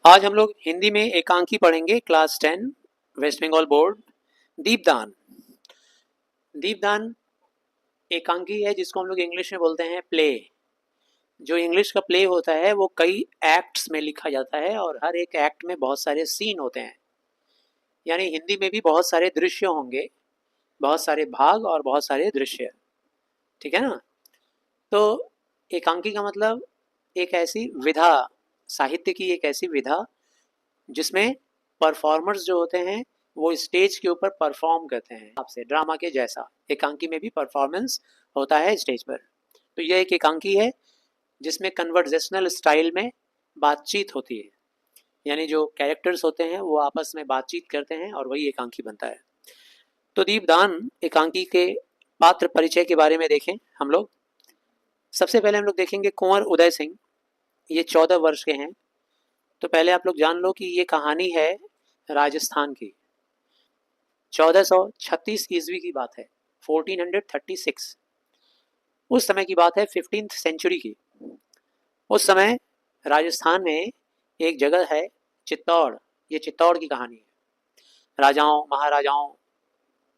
आज हम लोग हिंदी में एकांकी पढ़ेंगे। Class 10 West Bengal board. दीपदान। दीपदान एकांकी है जिसको हम लोग इंग्लिश में बोलते हैं प्ले। जो इंग्लिश का प्ले होता है वो कई एक्ट्स में लिखा जाता है और हर एक एक्ट में बहुत सारे सीन होते हैं। यानी हिंदी में भी बहुत सारे दृश्य होंगे, बहुत सारे भाग और बहुत सारे दृश्य। ठीक है ना। तो एकांकी का मतलब एक ऐसी विधा, साहित्य की एक ऐसी विधा जिसमें परफॉर्मर्स जो होते हैं वो स्टेज के ऊपर परफॉर्म करते हैं। आपसे ड्रामा के जैसा एकांकी में भी परफॉर्मेंस होता है स्टेज पर। तो यह एक एकांकी है जिसमें कन्वर्सेशनल स्टाइल में बातचीत होती है, यानी जो कैरेक्टर्स होते हैं वो आपस में बातचीत करते हैं और वही एकांकी बनता है। तो दीपदान एकांकी के पात्र परिचय के बारे में देखें हम लोग। सबसे पहले हम लोग देखेंगे कुंवर उदय सिंह। ये 14 वर्ष के हैं। तो पहले आप लोग जान लो कि ये कहानी है राजस्थान की। 1436 ईस्वी की बात है, 1436। उस समय की बात है, 15th सेंचुरी की। उस समय राजस्थान में एक जगह है चित्तौड़। ये चित्तौड़ की कहानी है। राजाओं महाराजाओं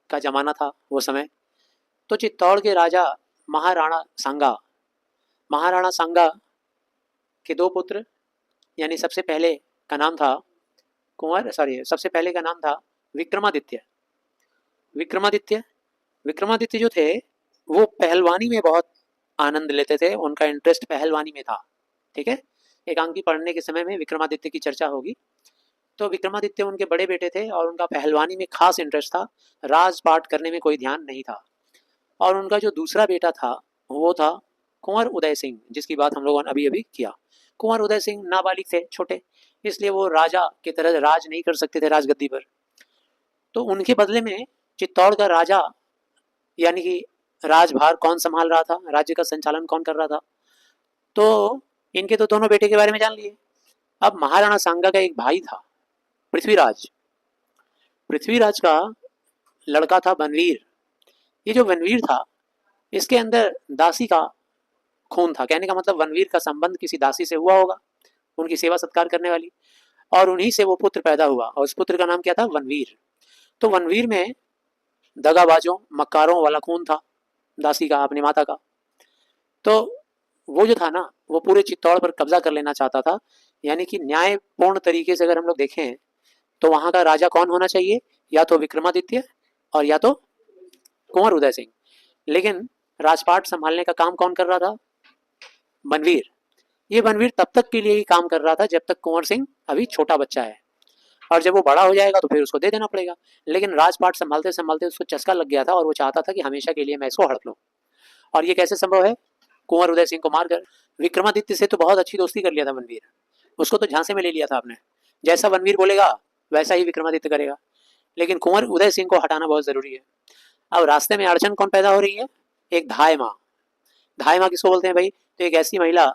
का जमाना था वो समय। तो चित्तौड़ के राजा महाराणा सांगा के दो पुत्र, यानी सबसे पहले का नाम था सबसे पहले का नाम था विक्रमादित्य। विक्रमादित्य जो थे वो पहलवानी में बहुत आनंद लेते थे, उनका इंटरेस्ट पहलवानी में था। ठीक है, एकांकी पढ़ने के समय में विक्रमादित्य की चर्चा होगी। तो विक्रमादित्य उनके बड़े बेटे थे और उनका पहलवानी में खास इंटरेस्ट था, राजपाट करने में कोई ध्यान नहीं था। और उनका जो दूसरा बेटा था वो था कुंवर उदय सिंह, जिसकी बात हम लोगों ने अभी अभी किया। कुंवर उदय सिंह नाबालिग थे, छोटे, इसलिए वो राजा की तरह राज नहीं कर सकते थे राजगद्दी पर। तो उनके बदले में चित्तौड़ का राजा, यानी कि राजभार कौन संभाल रहा था, राज्य का संचालन कौन कर रहा था, तो इनके तो दोनों बेटे के बारे में जान लिए। अब महाराणा सांगा का एक भाई था पृथ्वीराज। पृथ्वीराज का लड़का था बनवीर। ये जो बनवीर था इसके अंदर दासी का खून था। कहने का मतलब बनवीर का संबंध किसी दासी से हुआ होगा, उनकी सेवा सत्कार करने वाली, और उन्हीं से वो पुत्र पैदा हुआ और उस पुत्र का नाम क्या था, वनवीर। तो वनवीर में दगाबाजों मक्कारों वाला खून था, दासी का, अपनी माता का। तो वो जो था ना वो पूरे चित्तौड़ पर कब्जा कर लेना चाहता था। यानी कि न्यायपूर्ण तरीके से अगर हम लोग देखें तो वहां का राजा कौन होना चाहिए, या तो विक्रमादित्य और या तो कुंवर उदय सिंह। लेकिन राजपाट संभालने का काम कौन कर रहा था, बनवीर। ये बनवीर तब तक के लिए ही काम कर रहा था जब तक कुंवर सिंह अभी छोटा बच्चा है, और जब वो बड़ा हो जाएगा तो फिर उसको दे देना पड़ेगा। लेकिन राजपाट संभालते संभालते उसको चस्का लग गया था और वो चाहता था कि हमेशा के लिए मैं इसको हड़प लूं। और ये कैसे संभव है, कुंवर उदय सिंह को मारकर। विक्रमादित्य से तो बहुत अच्छी दोस्ती कर लिया था बनवीर, उसको तो झांसे में ले लिया था आपने। जैसा बनवीर बोलेगा वैसा ही विक्रमादित्य करेगा। लेकिन कुंवर उदय सिंह को हटाना बहुत जरूरी है। अब रास्ते में अड़चन कौन पैदा हो रही है, एक धाय माँ। धाय माँ किसको बोलते हैं भाई, तो एक ऐसी महिला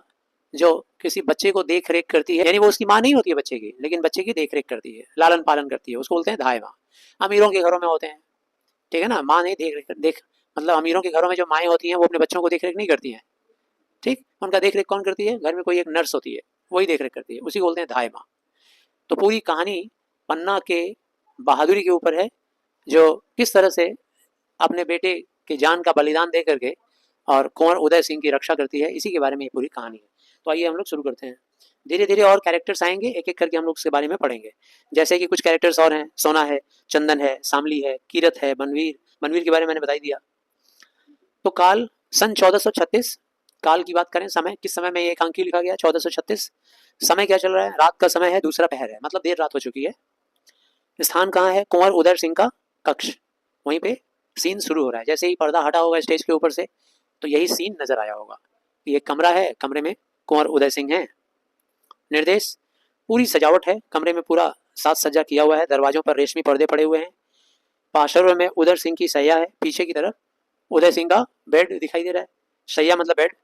जो किसी बच्चे को देख रेख करती है, यानी वो उसकी माँ नहीं होती है बच्चे की, लेकिन बच्चे की देख रेख करती है, लालन पालन करती है, उसको बोलते हैं धाय माँ। अमीरों के घरों में होते हैं, ठीक है ना। माँ नहीं देख मतलब अमीरों के घरों में जो माएँ होती हैं वो अपने बच्चों को देख रेख नहीं करती हैं। ठीक, उनका देख रेख कौन करती है, घर में कोई एक नर्स होती है, वही देख रेख करती है, उसी को बोलते हैं धाय माँ। तो पूरी कहानी पन्ना के बहादुरी के ऊपर है, जो किस तरह से अपने बेटे की जान का बलिदान दे करके और कुंवर उदय सिंह की रक्षा करती है, इसी के बारे में ये पूरी कहानी है। तो आइए हम लोग शुरू करते हैं। धीरे धीरे और कैरेक्टर्स आएंगे, एक एक करके हम लोग उसके बारे में पढ़ेंगे। जैसे कि कुछ कैरेक्टर्स और हैं, सोना है, चंदन है, शामली है, कीरत है, बनवीर। बनवीर के बारे में मैंने बता ही दिया। तो काल सन 1436, काल की बात करें, समय किस समय में ये एकांकी लिखा गया, 1436। समय क्या चल रहा है, रात का समय है, दूसरा पहर है, मतलब देर रात हो चुकी है। स्थान कहाँ है, कुंवर उदय सिंह का कक्ष, वहीं पे सीन शुरू हो रहा है। जैसे ही पर्दा हटा होगा स्टेज के ऊपर से तो यही सीन नजर आया होगा। ये कमरा है, कमरे में कुंवर उदय सिंह हैं। निर्देश, पूरी सजावट है, कमरे में पूरा साज सज्जा किया हुआ है, दरवाजों पर रेशमी पर्दे पड़े हुए हैं। पार्श्व में उदय सिंह की सैया है, पीछे की तरफ उदय सिंह का बेड दिखाई दे रहा है। सैया मतलब बेड,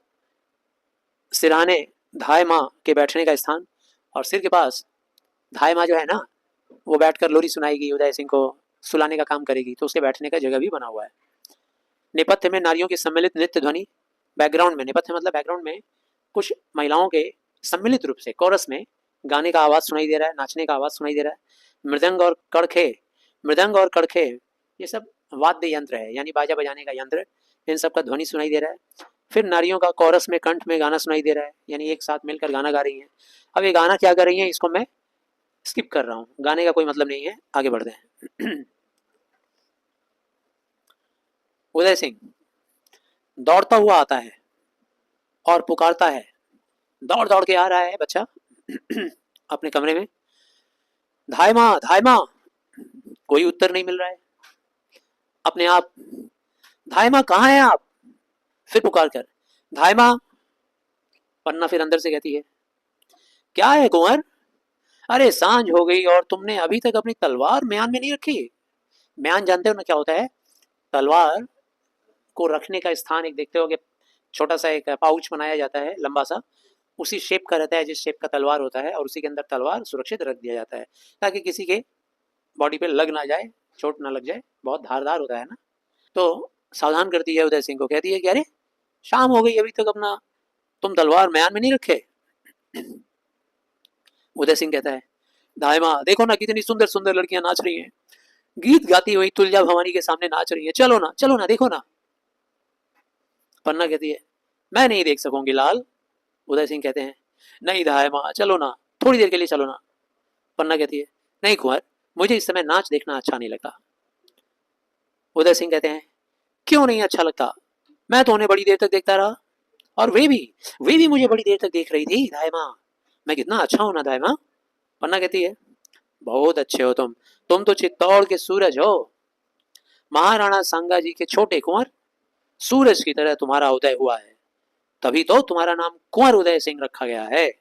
सिरहाने धाय माँ के बैठने का स्थान, और सिर के पास धाय माँ जो है ना वो बैठकर लोरी सुनाएगी, उदय सिंह को सुलाने का काम करेगी, तो उसके बैठने का जगह भी बना हुआ है। नेपथ्य में नारियों की सम्मिलित नृत्य ध्वनि, बैकग्राउंड में, नेपथ्य मतलब बैकग्राउंड में कुछ महिलाओं के सम्मिलित रूप से कोरस में गाने का आवाज़ सुनाई दे रहा है, नाचने का आवाज़ सुनाई दे रहा है। मृदंग और कड़खे ये सब वाद्य यंत्र है, यानी बाजा बजाने का यंत्र, इन सब का ध्वनि सुनाई दे रहा है। फिर नारियों का कोरस में कंठ में गाना सुनाई दे रहा है, यानी एक साथ मिलकर गाना गा रही हैं। अब ये गाना क्या कर रही हैं इसको मैं स्किप कर रहा हूँ, गाने का कोई मतलब नहीं है, आगे बढ़ते हैं। उदय सिंह दौड़ता हुआ आता है और पुकारता है, दौड़ दौड़ के आ रहा है बच्चा अपने कमरे में, धाय माँ धाय माँ। कोई उत्तर नहीं मिल रहा है। अपने आप, धाय माँ कहाँ है आप? फिर पुकार कर, धाय माँ। पन्ना फिर अंदर से कहती है, क्या है कुंवर? अरे सांझ हो गई और तुमने अभी तक अपनी तलवार म्यान में नहीं रखी। म्यान जानते हो ना क्या होता है? तलवार को रखने का स्थान एक देखते हो कि छोटा सा एक पाउच बनाया जाता है लंबा सा, उसी शेप का रहता है जिस शेप का तलवार होता है, और उसी के अंदर तलवार सुरक्षित रख दिया जाता है ताकि किसी के बॉडी पे लग ना जाए, चोट ना लग जाए, बहुत धारदार होता है ना। तो सावधान करती है उदय सिंह को, कहती है कि अरे शाम हो गई अभी तक अपना तुम तलवार म्यान में नहीं रखे। उदय सिंह कहता है, दाई माँ देखो ना कितनी सुंदर सुंदर लड़कियां नाच रही हैं, गीत गाती हुई तुलजा भवानी के सामने नाच रही है, चलो ना देखो ना। पन्ना कहती है, मैं नहीं देख सकूंगी लाल। उदय सिंह कहते हैं, नहीं धाय माँ चलो ना, थोड़ी देर के लिए चलो ना। पन्ना कहती है, नहीं कुंवर, मुझे इस समय नाच देखना अच्छा नहीं लगता। उदय सिंह कहते हैं, क्यों नहीं अच्छा लगता? मैं तो उन्हें बड़ी देर तक देखता रहा, और वे भी मुझे बड़ी देर तक देख रही थी धाय माँ। मैं कितना अच्छा हूं ना धाय माँ। पन्ना कहती है, बहुत अच्छे हो तुम तो चित्तौड़ के सूरज हो, महाराणा सांगा जी के छोटे कुंवर, सूरज की तरह तुम्हारा उदय हुआ है, तभी तो तुम्हारा नाम कुंवर उदय सिंह रखा गया है।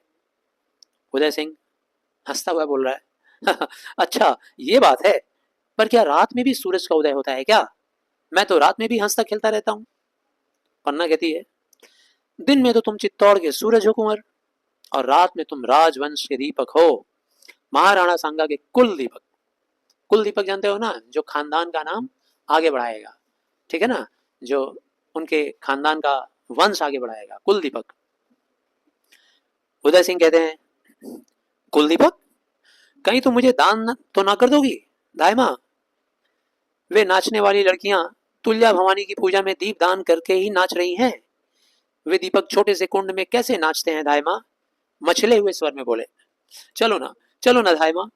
उदय सिंह हंसता हुआ बोल रहा है, अच्छा ये बात है, पर क्या रात में भी सूरज का उदय होता है क्या? मैं तो रात में भी हंसता खेलता रहता हूँ। पन्ना कहती है, दिन में तो तुम चित्तौड़ के सूरज हो कुंवर, और रात में तुम राजवंश के दीपक हो, महाराणा सांगा के कुल दीपक। कुल दीपक जानते हो ना, जो खानदान का नाम आगे बढ़ाएगा, ठीक है ना, जो उनके खानदान का वंश आगे बढ़ाएगा, कुल दीपक। उदय सिंह कहते हैं, कुल दीपक, कहीं तुम मुझे दान तो ना कर दोगी दाई माँ? वे नाचने वाली लड़कियां तुल्या भवानी की पूजा में दीप दान करके ही नाच रही हैं। वे दीपक छोटे से कुंड में कैसे नाचते हैं दाई माँ? मछले हुए स्वर में बोले, चलो ना दाई माँ,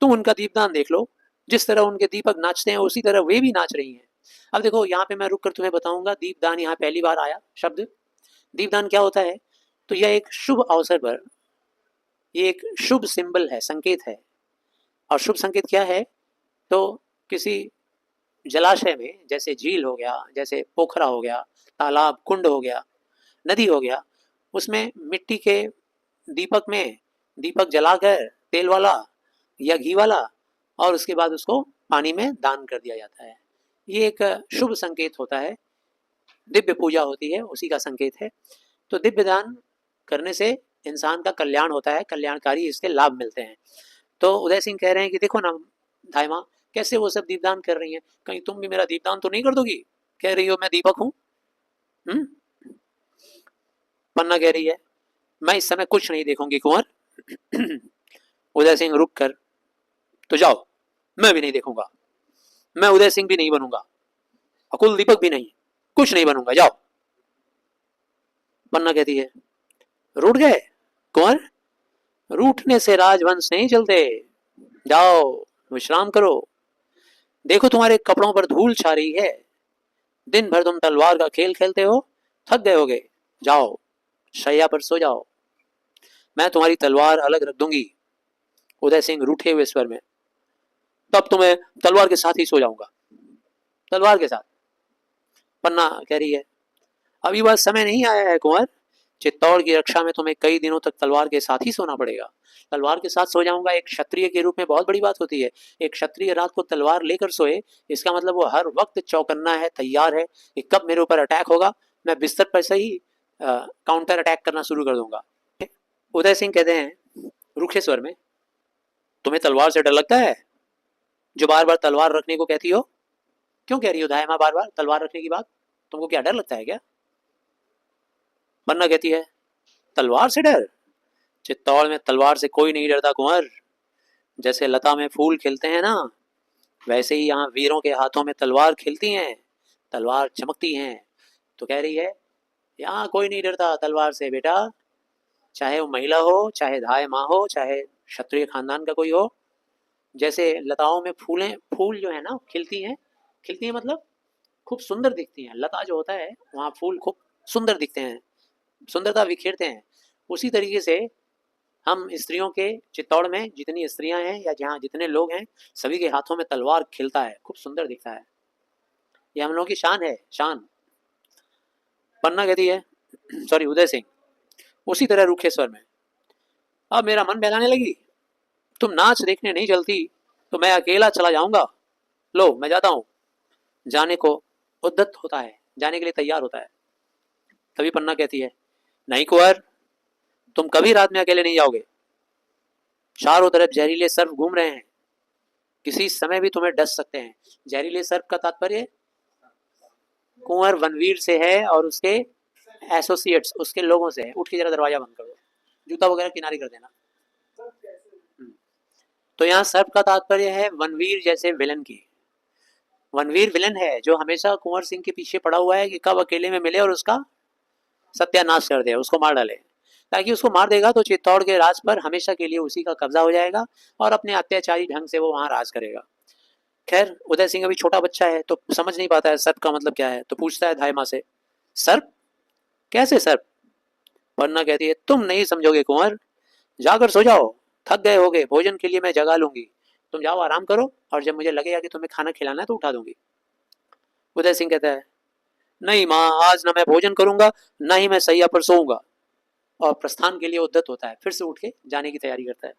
तुम उनका दीपदान देख लो, जिस तरह उनके दीपक नाचते हैं उसी तरह वे भी नाच रही हैं। अब देखो यहाँ पे मैं रुक कर तुम्हें बताऊंगा, दीपदान यहाँ पहली बार आया शब्द। दीपदान क्या होता है? तो यह एक शुभ अवसर पर, ये एक शुभ सिंबल है, संकेत है। और शुभ संकेत क्या है? तो किसी जलाशय में, जैसे झील हो गया, जैसे पोखरा हो गया, तालाब कुंड हो गया, नदी हो गया, उसमें मिट्टी के दीपक में दीपक जलाकर तेल वाला या घी वाला, और उसके बाद उसको पानी में दान कर दिया जाता है। ये एक शुभ संकेत होता है, दिव्य पूजा होती है, उसी का संकेत है। तो दिव्य दान करने से इंसान का कल्याण होता है, कल्याणकारी इसके लाभ मिलते हैं। तो उदय सिंह कह रहे हैं कि देखो ना धाई माँ, कैसे वो सब दीपदान कर रही हैं, कहीं तुम भी मेरा दीपदान तो नहीं कर दोगी? कह रही हो मैं दीपक हूँ। पन्ना कह रही है, मैं इस समय कुछ नहीं देखूंगी कुंवर। उदय सिंह रुक कर, तो जाओ, मैं भी नहीं देखूंगा, मैं उदय सिंह भी नहीं बनूंगा, अकुल दीपक भी नहीं, कुछ नहीं बनूंगा, जाओ। पन्ना कहती है, रूठ गए कुंवर? रूठने से राजवंश नहीं चलते, जाओ विश्राम करो, देखो तुम्हारे कपड़ों पर धूल छा रही है, दिन भर तुम तलवार का खेल खेलते हो, थक गए होगे, जाओ शैया पर सो जाओ, मैं तुम्हारी तलवार अलग रख दूंगी। उदय सिंह रूठे हुए स्वर में, तब तो मैं तलवार के साथ ही सो जाऊंगा, तलवार के साथ। पन्ना कह रही है, अभी वह समय नहीं आया है कुंवर, चित्तौड़ की रक्षा में तुम्हें कई दिनों तक तलवार के साथ ही सोना पड़ेगा। तलवार के साथ सो जाऊंगा एक क्षत्रिय के रूप में बहुत बड़ी बात होती है। एक क्षत्रिय रात को तलवार लेकर सोए, इसका मतलब वो हर वक्त चौकन्ना है, तैयार है कि कब मेरे ऊपर अटैक होगा, मैं बिस्तर पर से ही काउंटर अटैक करना शुरू कर दूंगा। उदय सिंह कहते हैं रूखे स्वर में, तुम्हें तलवार से डर लगता है जो बार बार तलवार रखने को कहती हो? क्यों कह रही हो दाई माँ बार बार तलवार रखने की बात? तुमको क्या डर लगता है क्या? पन्ना कहती है, तलवार से डर? चित्तौड़ में तलवार से कोई नहीं डरता कुंवर। जैसे लता में फूल खिलते हैं ना, वैसे ही यहाँ वीरों के हाथों में तलवार खिलती हैं, तलवार चमकती हैं। तो कह रही है यहाँ कोई नहीं डरता तलवार से बेटा, चाहे वो महिला हो, चाहे धाय माँ हो, चाहे क्षत्रिय खानदान का कोई हो। जैसे लताओं में फूल जो है ना खिलती हैं मतलब खूब सुंदर दिखती हैं। लता जो होता है वहाँ फूल खूब सुंदर दिखते हैं, सुंदरता बिखेरते हैं। उसी तरीके से हम स्त्रियों के चित्तौड़ में जितनी स्त्रियां हैं या जहाँ जितने लोग हैं, सभी के हाथों में तलवार खिलता है, खूब सुंदर दिखता है। ये हम लोगों की शान है, शान। पन्ना कहती है सॉरी उदय सिंह उसी तरह रूखे स्वर में, अब मेरा मन बहलाने लगी, तुम नाच देखने नहीं चलती तो मैं अकेला चला जाऊंगा। लो मैं जाता हूँ। जाने को उद्यत होता है, जाने के लिए तैयार होता है। तभी पन्ना कहती है नहीं कुंवर, तुम कभी रात में अकेले नहीं जाओगे। चारों तरफ जहरीले सर्प घूम रहे हैं, किसी समय भी तुम्हें डस सकते हैं। जहरीले सर्प का तात्पर्य कुंवर वनवीर से है और उसके एसोसिएट्स, उसके लोगों से है। उठ के जरा दरवाजा बंद कर दो, जूता वगैरह किनारे कर देना। तो यहाँ सर्प का तात्पर्य है वनवीर जैसे विलन की। वनवीर विलन है जो हमेशा कुंवर सिंह के पीछे पड़ा हुआ है कि कब अकेले में मिले और उसका सत्यानाश कर दे, उसको मार डाले। ताकि उसको मार देगा तो चित्तौड़ के राज पर हमेशा के लिए उसी का कब्जा हो जाएगा और अपने अत्याचारी ढंग से वो वहां राज करेगा। खैर उदय सिंह अभी छोटा बच्चा है तो समझ नहीं पाता है सर्प का मतलब क्या है, तो पूछता है धाय माँ से सर्प, कैसे सर्प? पन्ना कहती है तुम नहीं समझोगे कुंवर, जाकर सो जाओ, थक गए होगे, भोजन के लिए मैं जगा लूंगी, तुम जाओ आराम करो और जब मुझे लगेगा कि तुम्हें खाना खिलाना है तो उठा दूंगी। उदय सिंह कहता है नहीं माँ, आज ना मैं भोजन करूंगा ना ही मैं सैया पर सोऊंगा। और प्रस्थान के लिए उद्यत होता है, फिर से उठ के जाने की तैयारी करता है।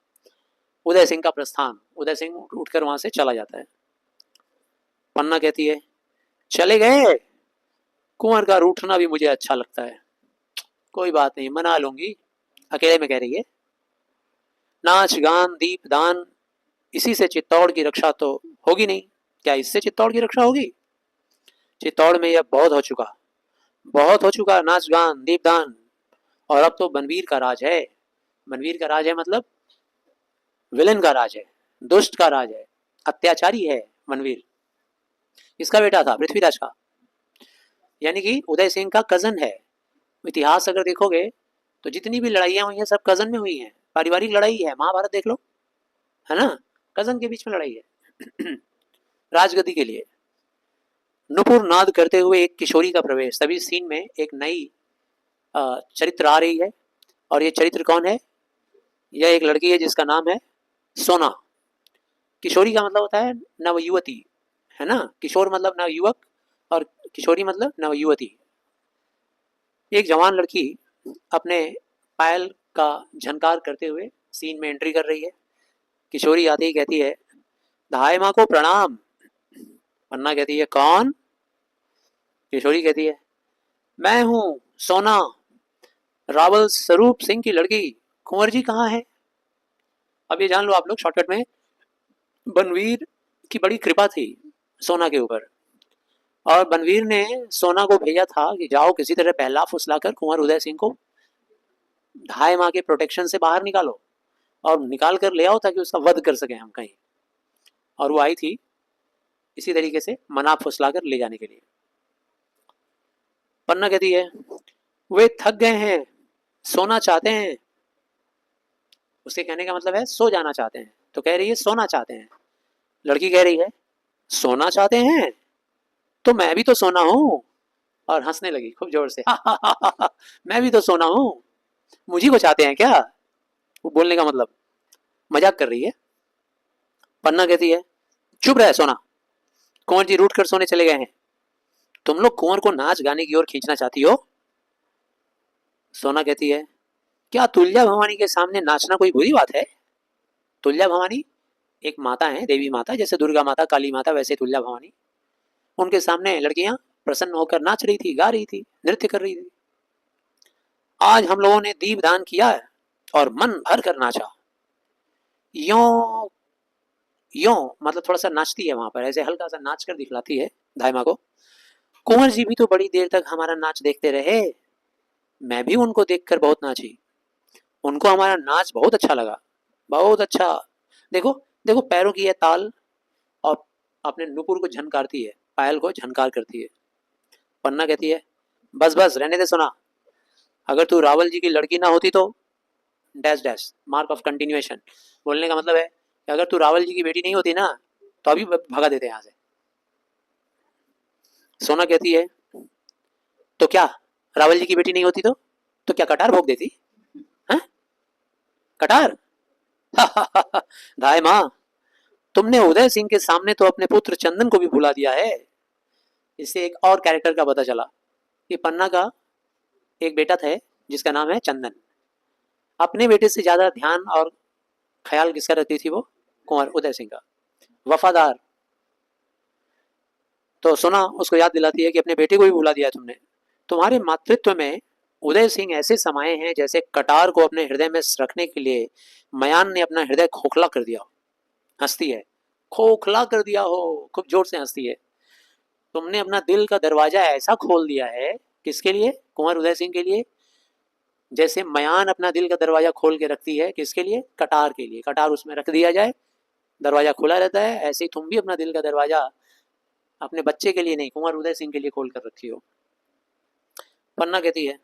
उदय सिंह का प्रस्थान, उदय सिंह उठकर वहां से चला जाता है। पन्ना कहती है चले गए, कुंवर का रूठना भी मुझे अच्छा लगता है, कोई बात नहीं मना लूंगी। अकेले में कह रही है नाच गान दीप दान, इसी से चित्तौड़ की रक्षा तो होगी नहीं। क्या इससे चित्तौड़ की रक्षा होगी? चित्तौड़ में यह बहुत हो चुका नाच गान दीप दान, और अब तो बनवीर का राज है। बनवीर का राज है मतलब विलेन का राज है, दुष्ट का राज है, अत्याचारी है बनवीर। इसका बेटा था पृथ्वीराज का, यानी कि उदय सिंह का कजन है। इतिहास अगर देखोगे तो जितनी भी लड़ाइयां हुई हैं सब कजन में हुई हैं, पारिवारिक लड़ाई है। महाभारत देख लो, है ना, कजन के बीच में लड़ाई है राजगद्दी के लिए। नुपुर नाद करते हुए एक किशोरी का प्रवेश, तभी सीन में एक नई चरित्र आ रही है। और ये चरित्र कौन है? यह एक लड़की है जिसका नाम है सोना। किशोरी का मतलब होता है नवयुवती, है ना, किशोर मतलब नवयुवक और किशोरी मतलब नवयुवती। एक जवान लड़की अपने पायल का झनकार करते हुए सीन में एंट्री कर रही है। किशोरी आती ही कहती है धाय माँ को प्रणाम। पन्ना कहती है कौन? किशोरी कहती है मैं हूँ सोना, रावल स्वरूप सिंह की लड़की। कुंवर जी कहाँ है? अब ये जान लो आप लोग शॉर्टकट में, बनवीर की बड़ी कृपा थी सोना के ऊपर, और बनवीर ने सोना को भेजा था कि जाओ किसी तरह पहला फुसलाकर कुंवर उदय सिंह को धाय माँ के प्रोटेक्शन से बाहर निकालो और निकाल कर ले आओ ताकि उसका वध कर सके हम कहीं। और वो आई थी इसी तरीके से मना फुसलाकर ले जाने के लिए। पन्ना कहती है वे थक गए हैं, सोना चाहते हैं। उसके कहने का मतलब है सो जाना चाहते हैं, तो कह रही है सोना चाहते हैं। लड़की कह रही है सोना चाहते हैं तो मैं भी तो सोना हूं, और हंसने लगी खूब जोर से मैं भी तो सोना हूं, मुझी को चाहते हैं क्या? वो बोलने का मतलब मजाक कर रही है। पन्ना कहती है चुप रहे सोना, कुंवर जी रूठ कर सोने चले गए हैं, तुम लोग कुंवर को नाच गाने की ओर खींचना चाहती हो। सोना कहती है क्या तुल्या भवानी के सामने नाचना कोई बुरी बात है? तुल्या भवानी एक माता है, देवी माता, जैसे दुर्गा माता काली माता वैसे तुल्या भवानी। उनके सामने लड़कियां प्रसन्न होकर नाच रही थी, गा रही थी, नृत्य कर रही थी। आज हम लोगों ने दीप दान किया और मन भर कर नाचा। यो यो मतलब थोड़ा सा नाचती है वहां पर, ऐसे हल्का सा नाच कर दिखलाती है धायमा को। कुंवर जी भी तो बड़ी देर तक हमारा नाच देखते रहे, मैं भी उनको देखकर बहुत नाची। उनको हमारा नाच बहुत अच्छा लगा, बहुत अच्छा। देखो देखो पैरों की ये ताल, और अपने नुपुर को झनकारती है, पायल को झनकार करती है। पन्ना कहती है बस बस रहने दे सोना, अगर तू रावल जी की लड़की ना होती तो dash dash mark of continuation. बोलने का मतलब है कि अगर तू रावल जी की बेटी नहीं होती ना तो अभी भगा देते यहाँ से। सोना कहती है तो क्या रावल जी की बेटी नहीं होती तो क्या कटार भोग देती है? कटार धाय माँ, तुमने उदय सिंह के सामने तो अपने पुत्र चंदन को भी भुला दिया है। इससे एक और कैरेक्टर का पता चला कि पन्ना का एक बेटा था जिसका नाम है चंदन। अपने बेटे से ज्यादा ध्यान और ख्याल किसका रखती थी वो? कुंवर उदय सिंह का, वफादार। तो सोना उसको याद दिलाती है कि अपने बेटे को भी भुला दिया तुमने। तुम्हारे मातृत्व में उदय सिंह ऐसे समाये हैं जैसे कटार को अपने हृदय में रखने के लिए मयान ने अपना हृदय खोखला कर दिया। हंसती है, खोखला कर दिया हो, खूब जोर से हंसती है। तुमने अपना दिल का दरवाजा ऐसा खोल दिया है, किसके लिए? कुंवर उदय सिंह के लिए। जैसे मयान अपना दिल का दरवाजा खोल के रखती है, किसके लिए? कटार के लिए। कटार उसमें रख दिया जाए, दरवाजा खुला रहता है, ऐसे ही तुम भी अपना दिल का दरवाजा अपने बच्चे के लिए नहीं, कुंवर उदय सिंह के लिए खोल कर रखी हो। पन्ना कहती है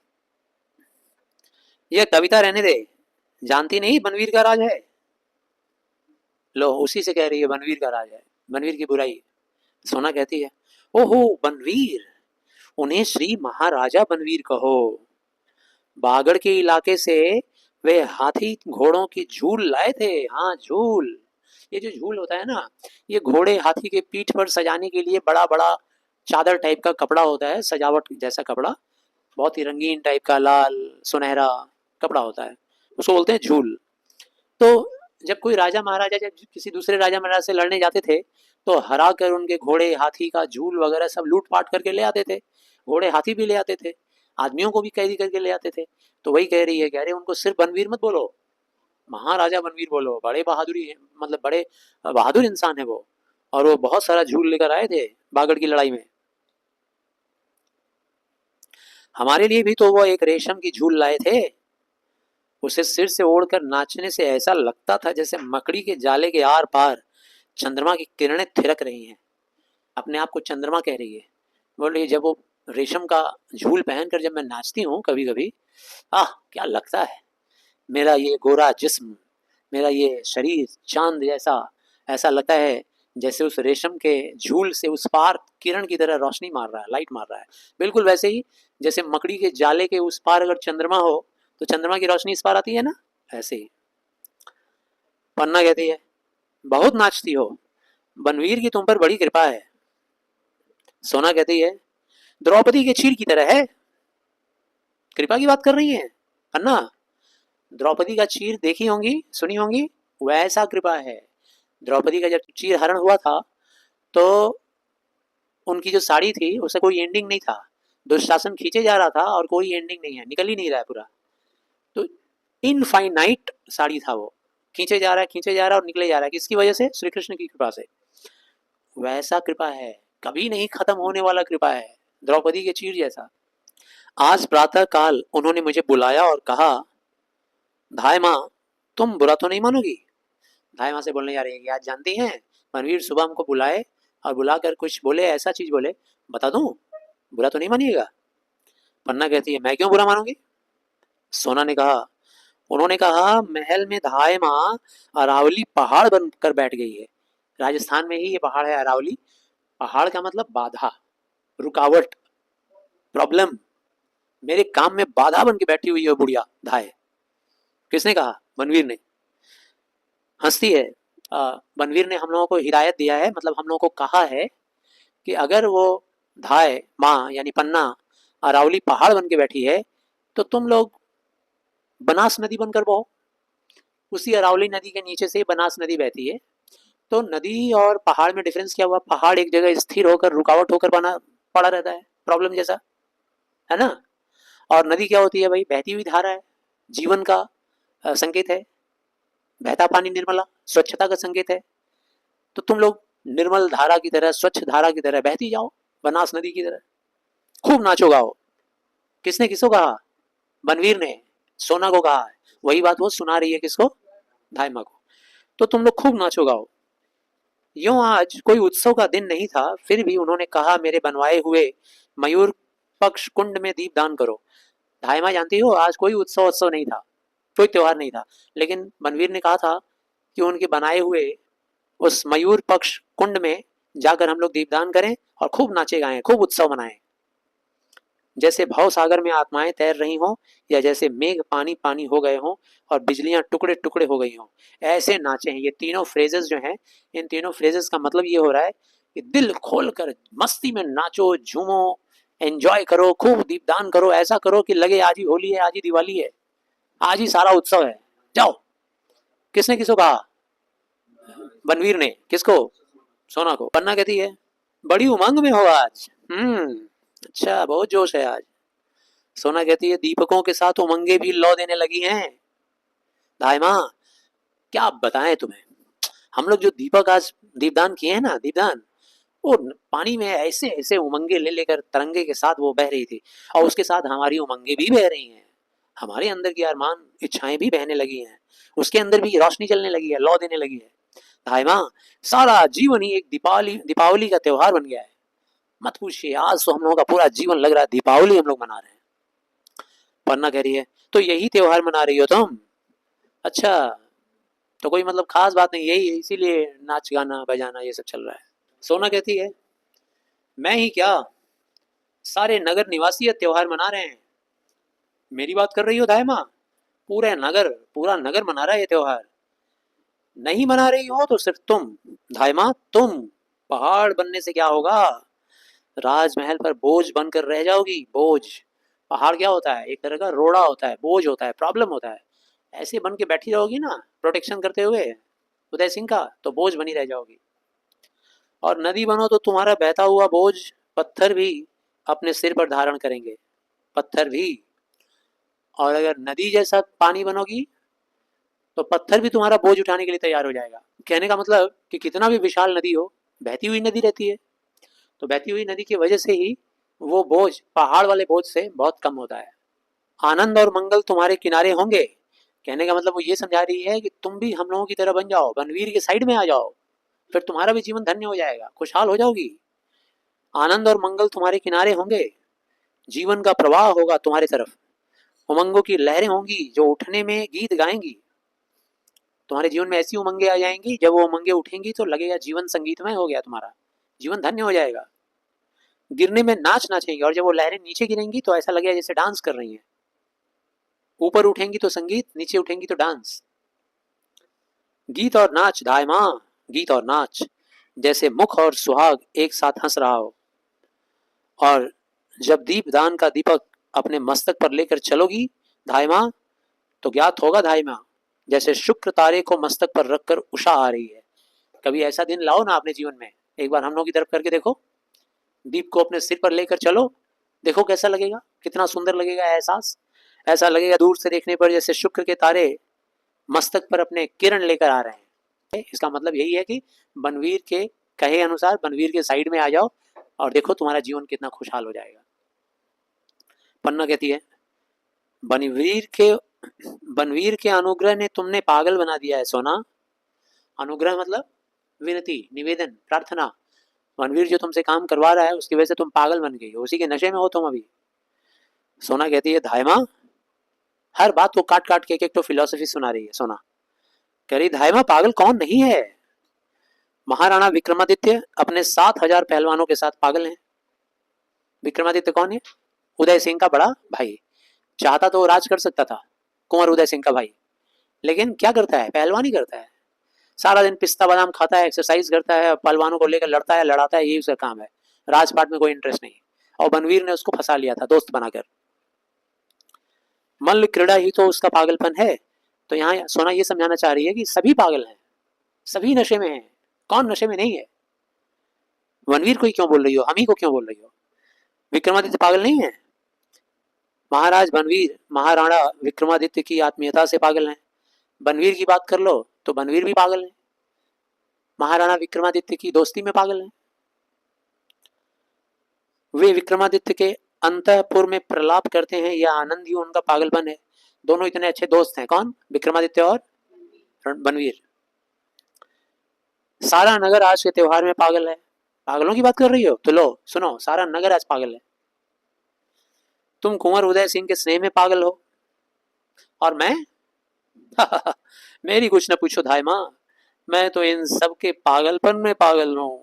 यह कविता रहने दे, जानती नहीं बनवीर का राज है। लो उसी से कह रही है बनवीर का राज है, बनवीर की बुराई। सोना कहती है ओहो बनवीर, उन्हें श्री महाराजा बनवीर कहो। बागड़ के इलाके से वे हाथी घोड़ों की झूल लाए थे। हाँ झूल, ये जो झूल होता है ना, ये घोड़े हाथी के पीठ पर सजाने के लिए बड़ा बड़ा चादर टाइप का कपड़ा होता है, सजावट जैसा कपड़ा, बहुत ही रंगीन टाइप का लाल सुनहरा कपड़ा होता है, उसको बोलते हैं झूल। तो जब कोई राजा महाराजा जब किसी दूसरे राजा महाराजा से लड़ने जाते थे तो हरा कर उनके घोड़े हाथी का झूल वगैरह सब लूट पाट करके ले आते थे। घोड़े हाथी भी ले आते थे, आदमियों को भी कैदी करके ले आते थे। तो वही कह रही है, कह रहे उनको सिर्फ बनवीर मत बोलो, महाराजा बनवीर बोलो। बड़े बहादुरी है, मतलब बड़े बहादुर इंसान है वो, और वो बहुत सारा झूल लेकर आए थे बागड़ की लड़ाई में। हमारे लिए भी तो वो एक रेशम की झूल लाए थे, उसे सिर से ओढ़कर नाचने से ऐसा लगता था जैसे मकड़ी के जाले के आर पार चंद्रमा की किरणें थिरक रही हैं। अपने आप को चंद्रमा कह रही है। बोल रही है जब वो रेशम का झूल पहनकर जब मैं नाचती हूँ कभी कभी, आह क्या लगता है, मेरा ये गोरा जिस्म, मेरा ये शरीर चांद जैसा, ऐसा लगता है जैसे उस रेशम के झूल से उस पार किरण की तरह रोशनी मार रहा है, लाइट मार रहा है। बिल्कुल वैसे ही जैसे मकड़ी के जाले के उस पार अगर चंद्रमा हो तो चंद्रमा की रोशनी इस पार आती है ना, ऐसे ही। पन्ना कहती है बहुत नाचती हो, बनवीर की तुम पर बड़ी कृपा है। सोना कहती है द्रौपदी के चीर की तरह है। कृपा की बात कर रही है पन्ना, द्रौपदी का चीर देखी होंगी सुनी होंगी, वैसा कृपा है। द्रौपदी का जब चीर हरण हुआ था तो उनकी जो साड़ी थी उससे कोई एंडिंग नहीं था, दुशासन खींचे जा रहा था और कोई एंडिंग नहीं है, निकल ही नहीं रहा है पूरा। तो इनफाइनाइट साड़ी था वो, खींचे जा रहा है खींचे जा रहा है और निकले जा रहा है, किसकी वजह से? श्री कृष्ण की कृपा से। वैसा कृपा है, कभी नहीं खत्म होने वाला कृपा है, द्रौपदी के चीर जैसा। आज प्रातः काल उन्होंने मुझे बुलाया और कहा धाय माँ तुम बुरा तो नहीं मानोगी। धाय माँ से बोलने जा रही है कि आज जानती हैं मनवीर सुबह हमको बुलाए और बुलाकर कुछ बोले, ऐसा चीज बोले, बता दूं, बुरा तो नहीं मानिएगा। पन्ना कहती है मैं क्यों बुरा मानूंगी। सोना ने कहा उन्होंने कहा महल में धाय माँ अरावली पहाड़ बनकर बैठ गई है। राजस्थान में ही ये पहाड़ है अरावली। पहाड़ का मतलब बाधा, रुकावट, प्रॉब्लम, मेरे काम में बाधा बन के बैठी हुई है बुढ़िया धाय। किसने कहा? बनवीर ने। हंसती है बनवीर ने हम लोगों को हिदायत दिया है, मतलब हम लोगों को कहा है कि अगर वो धाय माँ यानी पन्ना अरावली पहाड़ बन के बैठी है तो तुम लोग बनास नदी बनकर बहो। उसी अरावली नदी के नीचे से बनास नदी बहती है। तो नदी और पहाड़ में डिफरेंस क्या हुआ? पहाड़ एक जगह स्थिर होकर रुकावट होकर बना पड़ा रहता है, प्रॉब्लम जैसा, है ना। और नदी क्या होती है भाई? बहती हुई धारा है, जीवन का संकेत है। बहता पानी निर्मला, स्वच्छता का संकेत है। तो तुम लोग निर्मल धारा की तरह, स्वच्छ धारा की तरह बहती जाओ, बनास नदी की तरह, खूब नाचो गाओ। किसने किसको कहा? बनवीर ने सोना को कहा है। वही बात वो सुना रही है किसको, धाइमा को। तो तुम लोग खूब नाचो गाओ। यूं आज कोई उत्सव का दिन नहीं था, फिर भी उन्होंने कहा मेरे बनवाए हुए मयूर पक्ष कुंड में दीप दान करो। धाइमा जानती हो आज कोई उत्सव नहीं था, कोई त्योहार नहीं था, लेकिन बनवीर ने कहा था कि उनके बनाए हुए उस मयूर पक्ष कुंड में जाकर हम लोग दीपदान करें और खूब नाचे गाएं, खूब उत्सव मनाएं। जैसे भव सागर में आत्माएं तैर रही हों, या जैसे मेघ पानी पानी हो गए हों और बिजलियां टुकड़े टुकड़े हो गई हों, ऐसे नाचे हैं। ये तीनों फ्रेजेस जो हैं, इन तीनों फ्रेजेस का मतलब ये हो रहा है कि दिल खोलकर मस्ती में नाचो, झूमो, एंजॉय करो, खूब दीपदान करो, ऐसा करो कि लगे आज ही होली है, आज ही दिवाली है, आज ही सारा उत्सव है। जाओ। किसने किसको कहा? बनवीर ने। किसको? सोना को। पन्ना कहती है बड़ी उमंग में हो आज। अच्छा, बहुत जोश है आज। सोना कहती है दीपकों के साथ उमंगे भी लौ देने लगी हैं। दाइमा क्या बताएं तुम्हें, हम लोग जो दीपक आज दीपदान किए हैं ना, दीपदान, वो पानी में ऐसे ऐसे उमंगे ले लेकर तरंगे के साथ वो बह रही थी, और उसके साथ हमारी उमंगे भी बह रही हैं, हमारे अंदर की अरमान इच्छाएं भी बहने लगी हैं, उसके अंदर भी रोशनी चलने लगी है, लौ देने लगी है। भाई माँ, सारा जीवन ही एक दीपावली दीपावली का त्योहार बन गया है। मत पूछिए, आज तो हम लोगों का पूरा जीवन लग रहा है दीपावली हम लोग मना रहे हैं। पन्ना कह रही है तो यही त्योहार मना रही हो तुम? अच्छा, तो कोई मतलब खास बात नहीं, यही है इसीलिए नाच गाना बजाना ये सब चल रहा है। सोना कहती है मैं ही क्या, सारे नगर निवासी ये त्योहार मना रहे हैं। मेरी बात कर रही हो दाइमा? पूरा नगर मना रहा है ये त्योहार। नहीं मना रही हो तो सिर्फ तुम धाइमा, तुम। पहाड़ बनने से क्या होगा, राजमहल पर बोझ बनकर रह जाओगी, बोझ। पहाड़ क्या होता है? एक तरह का रोड़ा होता है, बोझ होता है, प्रॉब्लम होता है। ऐसे बन के बैठी रहोगी ना प्रोटेक्शन करते हुए उदय सिंह का, तो बोझ बनी रह जाओगी। और नदी बनो तो तुम्हारा बहता हुआ बोझ पत्थर भी अपने सिर पर धारण करेंगे, पत्थर भी। और अगर नदी जैसा पानी बनोगी तो पत्थर भी तुम्हारा बोझ उठाने के लिए तैयार हो जाएगा। कहने का मतलब कि कितना भी विशाल नदी हो, बहती हुई नदी रहती है, तो बहती हुई नदी की वजह से ही वो बोझ पहाड़ वाले बोझ से बहुत कम होता है। आनंद और मंगल तुम्हारे किनारे होंगे। कहने का मतलब वो ये समझा रही है कि तुम भी हम लोगों की तरह बन जाओ, बनवीर के साइड में आ जाओ, फिर तुम्हारा भी जीवन धन्य हो जाएगा, खुशहाल हो जाओगी। आनंद और मंगल तुम्हारे किनारे होंगे, जीवन का प्रवाह होगा तुम्हारी तरफ, उमंगों की लहरें होंगी जो उठने में गीत गाएंगी। तुम्हारे जीवन में ऐसी उमंगे आ जाएंगी, जब वो उमंगे उठेंगी तो लगेगा जीवन संगीतमय हो गया, तुम्हारा जीवन धन्य हो जाएगा। गिरने में नाच नाचेंगे, और जब वो लहरें नीचे गिरेंगी तो ऐसा लगेगा जैसे डांस कर रही हैं। ऊपर उठेंगी तो संगीत, नीचे उठेंगी तो डांस। गीत और नाच दाइमा, गीत और नाच, जैसे मुख और सुहाग एक साथ हंस रहा हो। और जब दीपदान का दीपक अपने मस्तक पर लेकर चलोगी धाइमा, तो ज्ञात होगा धाइमा, जैसे शुक्र तारे को मस्तक पर रखकर उषा आ रही है। कभी ऐसा दिन लाओ ना अपने जीवन में, एक बार हम लोग की तरफ करके देखो, दीप को अपने सिर पर लेकर चलो, देखो कैसा लगेगा, कितना सुंदर लगेगा एहसास। ऐसा लगेगा दूर से देखने पर जैसे शुक्र के तारे मस्तक पर अपने किरण लेकर आ रहे हैं। इसका मतलब यही है कि बनवीर के कहे अनुसार बनवीर के साइड में आ जाओ और देखो तुम्हारा जीवन कितना खुशहाल हो जाएगा। पन्ना कहती है बनवीर के अनुग्रह ने तुमने पागल बना दिया है सोना। अनुग्रह मतलब विनती, निवेदन, प्रार्थना। बनवीर जो तुमसे काम करवा रहा है उसकी वजह से तुम पागल बन गई हो, उसी के नशे में हो तुम अभी। सोना कहती है धाइमा, हर बात को काट काट के एक एक तो फिलोसफी सुना रही है सोना। कह रही धाइमा पागल कौन नहीं है, महाराणा विक्रमादित्य अपने 7,000 पहलवानों के साथ पागल हैं। विक्रमादित्य कौन है? उदय सिंह का बड़ा भाई। चाहता तो वो राज कर सकता था, कुंवर उदय सिंह का भाई, लेकिन क्या करता है, पहलवानी करता है। सारा दिन पिस्ता बादाम खाता है, एक्सरसाइज करता है, पहलवानों को लेकर लड़ता है, लड़ाता है, यही उसका काम है। राजपाट में कोई इंटरेस्ट नहीं। और बनवीर ने उसको फंसा लिया था दोस्त बनाकर। मल्ल क्रीड़ा ही तो उसका पागलपन है। तो यहाँ सोना ये समझाना चाह रही है कि सभी पागल हैं, सभी नशे में हैं, कौन नशे में नहीं है। बनवीर को ही क्यों बोल रही हो, हम ही को क्यों बोल रही हो? विक्रमादित्य पागल नहीं है। महाराज बनवीर महाराणा विक्रमादित्य की आत्मीयता से पागल हैं। बनवीर की बात कर लो तो बनवीर भी पागल है, महाराणा विक्रमादित्य की दोस्ती में पागल है। वे विक्रमादित्य के अंतःपुर में प्रलाप करते हैं, यह आनंद ही उनका पागलपन है। दोनों इतने अच्छे दोस्त हैं, कौन? विक्रमादित्य और बनवीर। सारा नगर आज के त्योहार में पागल है। पागलों की बात कर रही हो तो लो सुनो, सारा नगर आज पागल है। तुम कुंवर उदय सिंह के स्नेह में पागल हो, और मैं मेरी कुछ न पूछो धाय माँ, मैं तो इन सब के पागलपन में पागल हूं,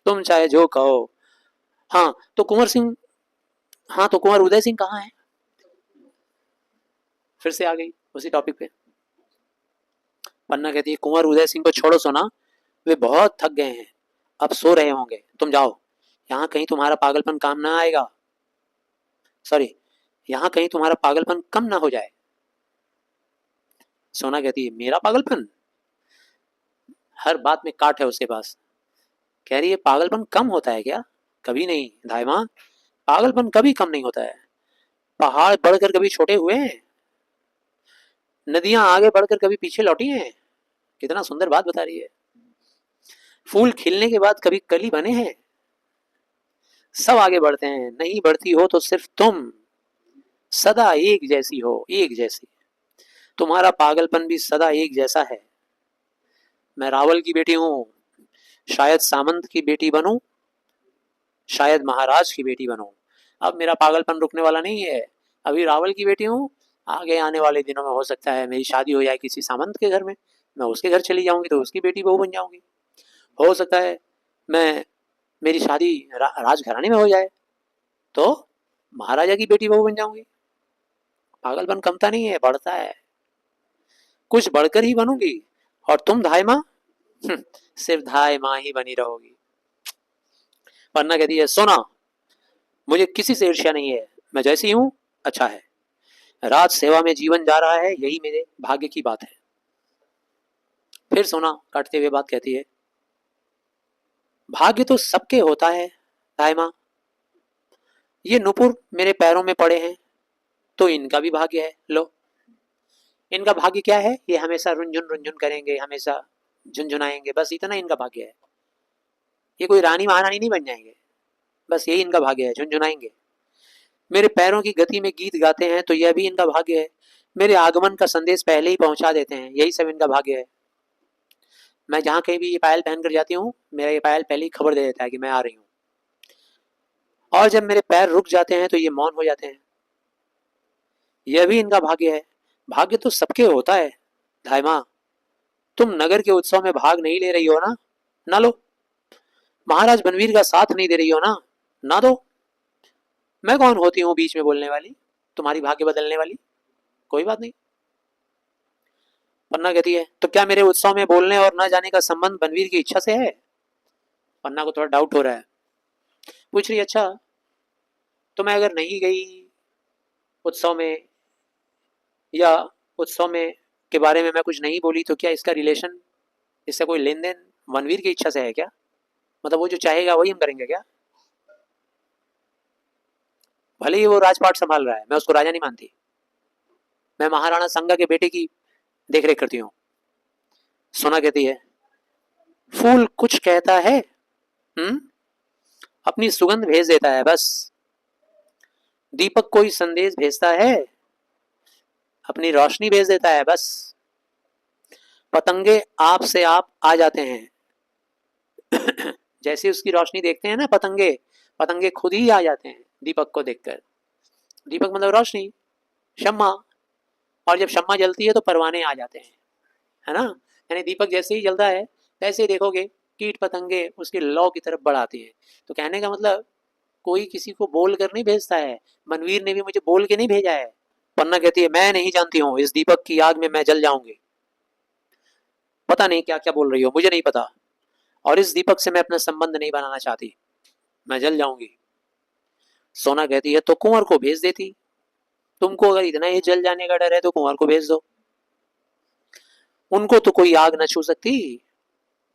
तुम चाहे जो कहो। हाँ तो कुंवर सिंह, हाँ तो कुंवर उदय सिंह कहाँ है? फिर से आ गई उसी टॉपिक पे। पन्ना कहती है कुंवर उदय सिंह को छोड़ो सोना, वे बहुत थक गए हैं, अब सो रहे होंगे, तुम जाओ, यहाँ कहीं तुम्हारा पागलपन काम ना आएगा, सॉरी, यहाँ कहीं तुम्हारा पागलपन कम ना हो जाए। सोना कहती है मेरा पागलपन? हर बात में काट है उसके पास। कह रही है पागलपन कम होता है क्या? कभी नहीं धाय माँ, पागलपन कभी कम नहीं होता है। पहाड़ बढ़कर कभी छोटे हुए हैं, नदियां आगे बढ़कर कभी पीछे लौटी हैं। कितना सुंदर बात बता रही है। फूल खिलने के बाद कभी कली बने हैं, सब आगे बढ़ते हैं, नहीं बढ़ती हो तो सिर्फ तुम, सदा एक जैसी हो, एक जैसी। तुम्हारा पागलपन भी सदा एक जैसा है। मैं रावल की बेटी हूं, शायद सामंत की बेटी बनूं, शायद महाराज की बेटी बनूं। अब मेरा पागलपन रुकने वाला नहीं है। अभी रावल की बेटी हूं, आगे आने वाले दिनों में हो सकता है मेरी शादी हो जाए किसी सामंत के घर में, मैं उसके घर चली जाऊंगी तो उसकी बेटी बहू बन जाऊंगी। हो सकता है मैं, मेरी शादी राजघराने में हो जाए तो महाराजा की बेटी बहू बन जाऊंगी। पागलपन कमता नहीं है, बढ़ता है। कुछ बढ़कर ही बनूंगी, और तुम धाय माँ सिर्फ धाय माँ ही बनी रहोगी। वरना कहती है सोना, मुझे किसी से ईर्ष्या नहीं है, मैं जैसी हूं अच्छा है, राज सेवा में जीवन जा रहा है, यही मेरे भाग्य की बात है। फिर सोना काटते हुए बात कहती है भाग्य तो सबके होता है धाय माँ, ये नुपुर मेरे पैरों में पड़े हैं तो इनका भी भाग्य है। लो, इनका भाग्य क्या है? ये हमेशा रुंझुन रुंझुन करेंगे, हमेशा झुनझुनाएंगे, बस इतना इनका भाग्य है। ये कोई रानी महारानी नहीं बन जाएंगे, बस यही इनका भाग्य है, झुनझुनाएंगे। मेरे पैरों की गति में गीत गाते हैं तो यह भी इनका भाग्य है। मेरे आगमन का संदेश पहले ही पहुंचा देते हैं, यही सब इनका भाग्य है। मैं जहां कहीं भी ये पायल पहन कर जाती हूँ, मेरा ये पायल पहले ही खबर दे देता है कि मैं आ रही हूँ, और जब मेरे पैर रुक जाते हैं तो ये मौन हो जाते हैं, यह भी इनका भाग्य है। भाग्य तो सबके होता है धाय माँ, तुम नगर के उत्सव में भाग नहीं ले रही हो ना, ना लो। महाराज बनवीर का साथ नहीं दे रही हो ना, ना दो। मैं कौन होती हूँ बीच में बोलने वाली, तुम्हारी भाग्य बदलने वाली? कोई बात नहीं। पन्ना कहती है तो क्या मेरे उत्सव में बोलने और न जाने का संबंध बनवीर की इच्छा से है? पन्ना को थोड़ा डाउट हो रहा है, पूछ रही अच्छा तो मैं अगर नहीं गई उत्सव में, या उत्सव में के बारे में मैं कुछ नहीं बोली, तो क्या इसका रिलेशन, इससे कोई लेन देन मनवीर की इच्छा से है क्या? मतलब वो जो चाहेगा वही हम करेंगे क्या? भले ही वो राजपाट संभाल रहा है, मैं उसको राजा नहीं मानती, मैं महाराणा संगा के बेटे की देख रेख करती हूँ। सोना कहती है फूल कुछ कहता है, अपनी सुगंध भेज देता है बस। दीपक कोई संदेश भेजता है, अपनी रोशनी भेज देता है बस। पतंगे आप से आप आ जाते हैं जैसे उसकी रोशनी देखते हैं ना पतंगे, पतंगे खुद ही आ जाते हैं दीपक को देखकर। दीपक मतलब रोशनी, शम्मा, और जब शम्मा जलती है तो परवाने आ जाते हैं, है ना। यानी दीपक जैसे ही जलता है तैसे ही देखोगे कीट पतंगे उसकी लौ की तरफ बढ़ाती है। तो कहने का मतलब कोई किसी को बोल कर नहीं भेजता है, मनवीर ने भी मुझे बोल के नहीं भेजा है। पन्ना कहती है मैं नहीं जानती हूँ, इस दीपक की आग में मैं जल जाऊंगी। पता नहीं क्या क्या बोल रही हो, मुझे नहीं पता, और इस दीपक से मैं अपना संबंध नहीं बनाना चाहती, मैं जल जाऊंगी। सोना कहती है तो कुंवर को भेज देती, तुमको अगर इतना ही जल जाने का डर है तो कुंवर को भेज दो, उनको तो कोई आग न छू सकती।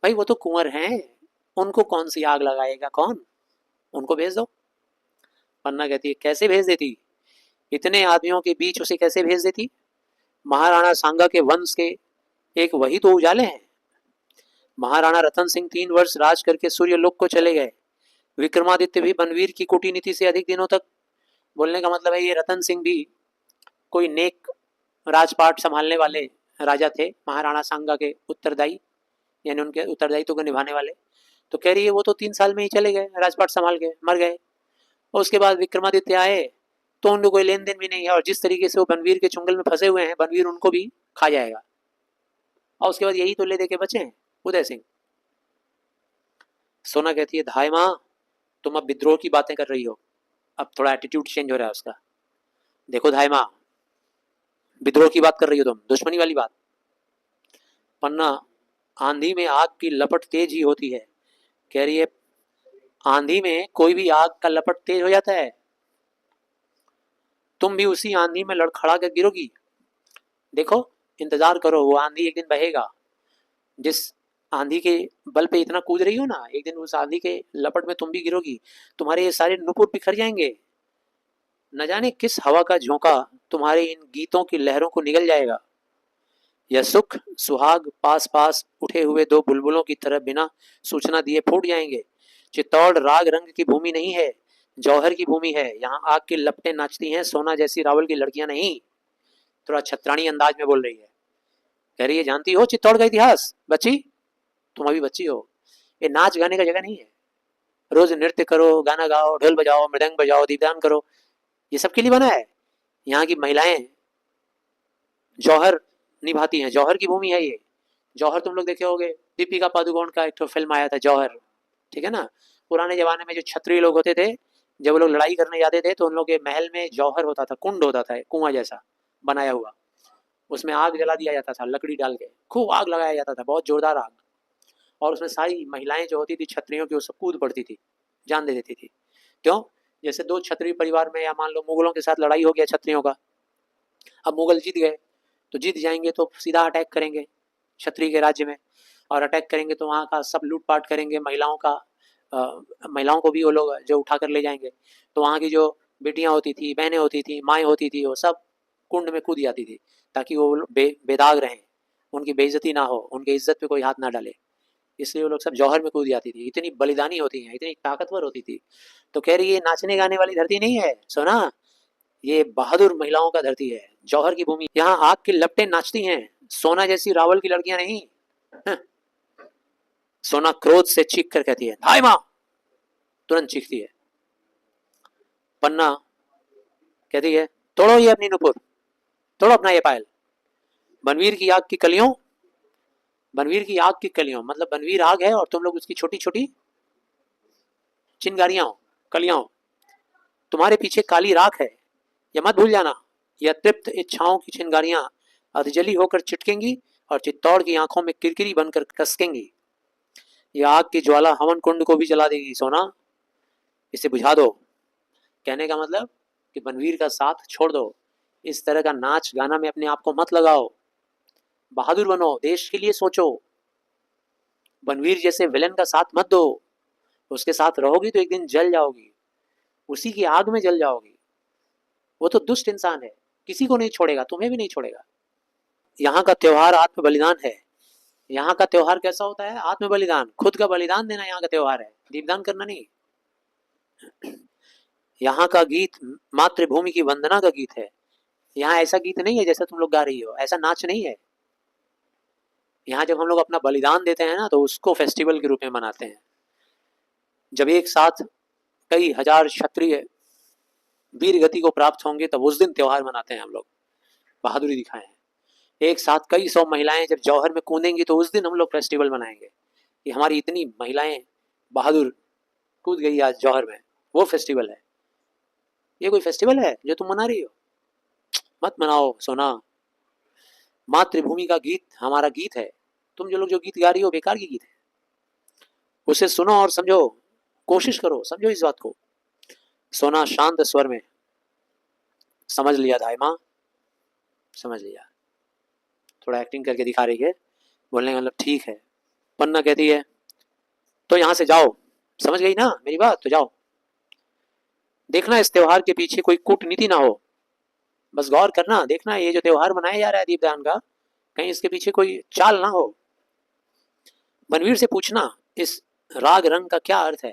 भाई वो तो कुंवर हैं, उनको कौन सी आग लगाएगा कौन, उनको भेज दो। पन्ना कहती है कैसे भेज देती, इतने आदमियों के बीच उसे कैसे भेज देती? महाराणा सांगा के वंश के एक वही तो उजाले हैं। महाराणा रतन सिंह 3 वर्ष राज करके सूर्यलोक को चले गए, विक्रमादित्य भी बनवीर की कूटनीति से अधिक दिनों तक, बोलने का मतलब है ये रतन सिंह भी कोई नेक राजपाट संभालने वाले राजा थे, महाराणा सांगा के उत्तरदायी, यानी उनके उत्तरदायित्व को निभाने वाले। तो कह रही है वो तो 3 साल में ही चले गए, राजपाट संभाल के मर गए। और उसके बाद विक्रमादित्य आए तो उनको कोई लेन देन भी नहीं है, और जिस तरीके से वो बनवीर के चुंगल में फंसे हुए हैं, बनवीर उनको भी खा जाएगा। और उसके बाद यही तो ले दे के बचे हैं उदय सिंह। सोना कहती है धाय माँ, तुम अब विद्रोह की बातें कर रही हो। अब थोड़ा एटीट्यूड चेंज हो रहा है उसका। देखो धाय माँ, विद्रोह की बात कर रही हो तुम, दुश्मनी वाली बात। पन्ना, आंधी में आग की लपट तेज ही होती है। कह रही है आंधी में कोई भी आग का लपट तेज हो जाता है, तुम भी उसी आंधी में लड़खड़ा कर गिरोगी। देखो इंतजार करो, वो आंधी एक दिन बहेगा। जिस आंधी के बल पे इतना कूद रही हो ना, एक दिन उस आंधी के लपट में तुम भी गिरोगी। तुम्हारे ये सारे नुपुर बिखर जाएंगे। न जाने किस हवा का झोंका तुम्हारे इन गीतों की लहरों को निगल जाएगा। यह सुख सुहाग पास पास उठे हुए दो बुलबुलों की तरह बिना सूचना दिए फूट जाएंगे। चित्तौड़ राग रंग की भूमि नहीं है, जौहर की भूमि है। यहाँ आग की लपटें नाचती हैं, सोना जैसी रावल की लड़कियां नहीं। थोड़ा छत्राणी अंदाज में बोल रही है। कह रही है जानती हो चित्तौड़ का इतिहास बच्ची, तुम अभी बच्ची हो। ये नाच गाने का जगह नहीं है। रोज नृत्य करो, गाना गाओ, ढोल बजाओ, मृदंग बजाओ, दीपदान करो, ये सबके लिए बना है। यहाँ की महिलाएं जौहर निभाती हैं, जौहर की भूमि है ये। जौहर तुम लोग देखे होगे, दीपिका पादुकोण का एक तो फिल्म आया था जौहर, ठीक है ना। पुराने जमाने में जो क्षत्रिय लोग होते थे, जब वो लोग लड़ाई करने जाते थे तो उन लोग के महल में जौहर होता था, कुंड होता था, कुआं जैसा बनाया हुआ। उसमें आग जला दिया जाता था, लकड़ी डाल के खूब आग लगाया जाता था, बहुत जोरदार आग। और उसमें सारी महिलाएं जो होती थी क्षत्रियों की, वो सब कूद पड़ती थी, जान दे देती थी। क्यों? जैसे दो क्षत्रिय परिवार में, या मान लो मुगलों के साथ लड़ाई हो गया क्षत्रियों का, अब मुगल जीत गए, तो जीत जाएंगे तो सीधा अटैक करेंगे क्षत्रिय के राज्य में, और अटैक करेंगे तो वहाँ का सब लूटपाट करेंगे, महिलाओं का महिलाओं को भी वो लोग जो उठा कर ले जाएंगे। तो वहाँ की जो बेटियाँ होती थी, बहनें होती थी, माएँ होती थी, वो सब कुंड में कूद जाती थी, ताकि वो बेदाग रहें, उनकी बेइज्जती ना हो, उनकी इज्जत पे कोई हाथ ना डाले। इसलिए वो लोग सब जौहर में कूद जाती थी। इतनी बलिदानी होती हैं, इतनी ताकतवर होती थी। तो कह रही है नाचने गाने वाली धरती नहीं है सोना, ये बहादुर महिलाओं का धरती है, जौहर की भूमि। यहाँ आग की लपटें नाचती हैं, सोना जैसी रावल की लड़कियां नहीं। सोना क्रोध से चीख कर कहती है धाय माँ, तुरंत चीखती है। पन्ना कहती है तोड़ो ये अपनी नुपुर, तोड़ो अपना ये पायल। बनवीर की आग की कलियों, बनवीर की आग की कलियों मतलब बनवीर आग है और तुम लोग उसकी छोटी छोटी चिंगारियां हो, कलियां हो। तुम्हारे पीछे काली राख है, यह मत भूल जाना। यह तृप्त इच्छाओं की चिंगारियां अधजली होकर चिटकेंगी और चित्तौड़ की आंखों में किरकिरी बनकर कसकेंगी। यह आग की ज्वाला हवन कुंड को भी जला देगी सोना, इसे बुझा दो। कहने का मतलब कि बनवीर का साथ छोड़ दो, इस तरह का नाच गाना में अपने आप को मत लगाओ, बहादुर बनो, देश के लिए सोचो। बनवीर जैसे विलन का साथ मत दो, उसके साथ रहोगी तो एक दिन जल जाओगी, उसी की आग में जल जाओगी। वो तो दुष्ट इंसान है, किसी को नहीं छोड़ेगा, तुम्हें भी नहीं छोड़ेगा। यहाँ का त्योहार आत्म बलिदान है। यहाँ का त्योहार कैसा होता है? आत्म बलिदान, खुद का बलिदान देना यहाँ का त्योहार है, दीपदान करना नहीं। यहाँ का गीत मातृभूमि की वंदना का गीत है। यहाँ ऐसा गीत नहीं है जैसा तुम लोग गा रही हो, ऐसा नाच नहीं है। यहाँ जब हम लोग अपना बलिदान देते हैं ना, तो उसको फेस्टिवल के रूप में मनाते हैं। जब एक साथ कई हजार क्षत्रिय वीर गति को प्राप्त होंगे, तब उस दिन त्योहार मनाते हैं हम लोग, बहादुरी दिखाए हैं। एक साथ कई सौ महिलाएं जब जौहर में कूदेंगी, तो उस दिन हम लोग फेस्टिवल मनाएंगे कि हमारी इतनी महिलाएं बहादुर कूद गई आज जौहर में, वो फेस्टिवल है। ये कोई फेस्टिवल है जो तुम मना रही हो? मत मनाओ सोना। मातृभूमि का गीत हमारा गीत है। तुम जो लोग जो गीत गा रही हो बेकार की गीत है, उसे सुनो और समझो, कोशिश करो समझो इस बात को। सोना शांत स्वर में, समझ लिया धाय माँ, समझ लिया। थोड़ा एक्टिंग करके दिखा रही है, बोलने का मतलब ठीक है। पन्ना कहती है तो यहाँ से जाओ, समझ गई ना मेरी बात, तो जाओ। देखना इस त्योहार के पीछे कोई कूटनीति ना हो, बस गौर करना, देखना ये जो त्योहार मनाया जा रहा है दीपदान का, कहीं इसके पीछे कोई चाल ना हो। बनवीर से पूछना इस राग रंग का क्या अर्थ है,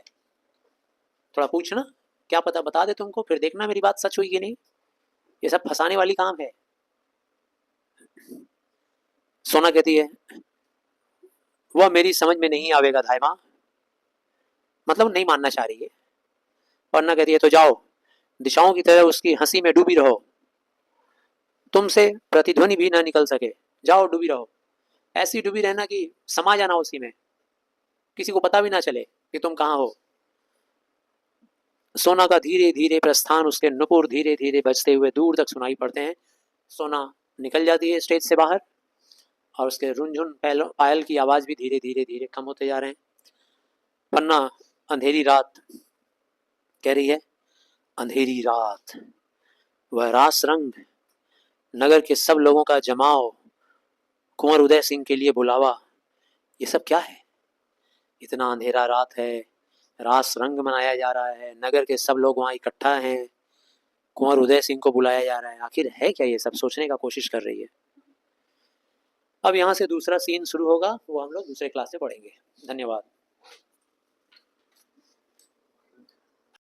थोड़ा पूछना, क्या पता बता दे तुमको, फिर देखना मेरी बात सच हुई कि नहीं। ये सब फंसाने वाली काम है। सोना कहती है वह मेरी समझ में नहीं आवेगा धाय माँ, मतलब नहीं मानना चाह रही है। वरना कहती है तो जाओ, दिशाओं की तरह उसकी हंसी में डूबी रहो, तुमसे प्रतिध्वनि भी ना निकल सके, जाओ डूबी रहो, ऐसी डूबी रहना कि समा जाना उसी में, किसी को पता भी ना चले कि तुम कहाँ हो। सोना का धीरे धीरे प्रस्थान, उसके नुपुर धीरे धीरे बजते हुए दूर तक सुनाई पड़ते हैं। सोना निकल जाती है स्टेज से बाहर और उसके रुनझुन पायल की आवाज भी धीरे धीरे धीरे कम होते जा रहे हैं। पन्ना अंधेरी रात कह रही है, अंधेरी रात, वह रास रंग, नगर के सब लोगों का जमाव, कुंवर उदय सिंह के लिए बुलावा, ये सब क्या है? इतना अंधेरा रात है, रास रंग मनाया जा रहा है, नगर के सब लोग वहाँ इकट्ठा हैं, कुंवर उदय सिंह को बुलाया जा रहा है, आखिर है क्या? ये सब सोचने का कोशिश कर रही है। अब यहाँ से दूसरा सीन शुरू होगा, वो हम लोग दूसरे क्लास में पढ़ेंगे। धन्यवाद।